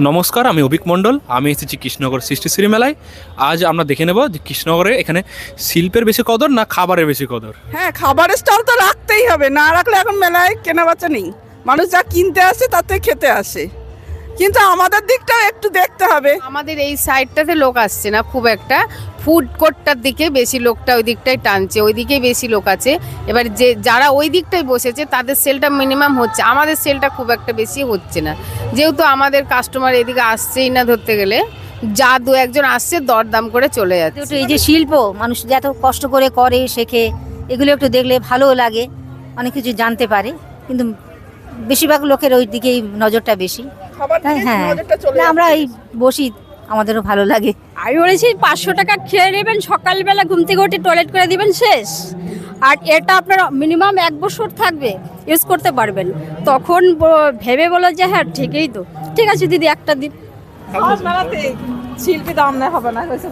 নমস্কার, আমি অভিক মণ্ডল। আমি এসেছি কৃষ্ণনগর সৃষ্টিশ্রী মেলায়। আজ আমরা দেখে নেব যে কৃষ্ণনগরে এখানে শিল্পের বেশি কদর না খাবারের বেশি কদর। হ্যাঁ, খাবারের স্টল তো রাখতেই হবে, না রাখলে এখন মেলায় কেনা বেচা নেই। মানুষ যা কিনতে আসে তাতে খেতে আসে, কিন্তু আমাদের দিকটাও একটু দেখতে হবে। আমাদের এই সাইডটাতে লোক আসছে না খুব একটা, ফুড কোর্টটার দিকে বেশি লোকটা ওই দিকটাই টানছে, ওই দিকেই বেশি লোক আছে। এবার যে যারা ওই দিকটাই বসেছে তাদের সেলটা মিনিমাম হচ্ছে, আমাদের সেলটা খুব একটা বেশি হচ্ছে না, যেহেতু আমাদের কাস্টমার এদিকে আসছেই না। ধরতে গেলে যা দু একজন আসছে দরদাম করে চলে যাচ্ছে। একটু এই যে শিল্প মানুষ যে এত কষ্ট করে করে শেখে, এগুলো একটু দেখলে ভালো লাগে, অনেক কিছু জানতে পারে। কিন্তু বেশিরভাগ লোকের ওই দিকেই নজরটা বেশি। খাবার তাই দিকে হ্যাঁ, নজরটা চলে না, আমরা যাচ্ছে। এই বসি, আমাদেরও ভালো লাগে। আমি বলেছি 500 টাকা খেয়ে নেবেন, সকালবেলা ঘুম থেকে উঠে টয়লেট করে দিবেন, শেষ। আর এটা আপনার মিনিমাম 1 বছর থাকবে, ইউজ করতে পারবেন। তখন ভেবে বলো যে হ্যাঁ ঠিকই তো, ঠিক আছে দিদি একটা দিন। মেলাতে শিল্পী দাম না হবে না হয়েছে।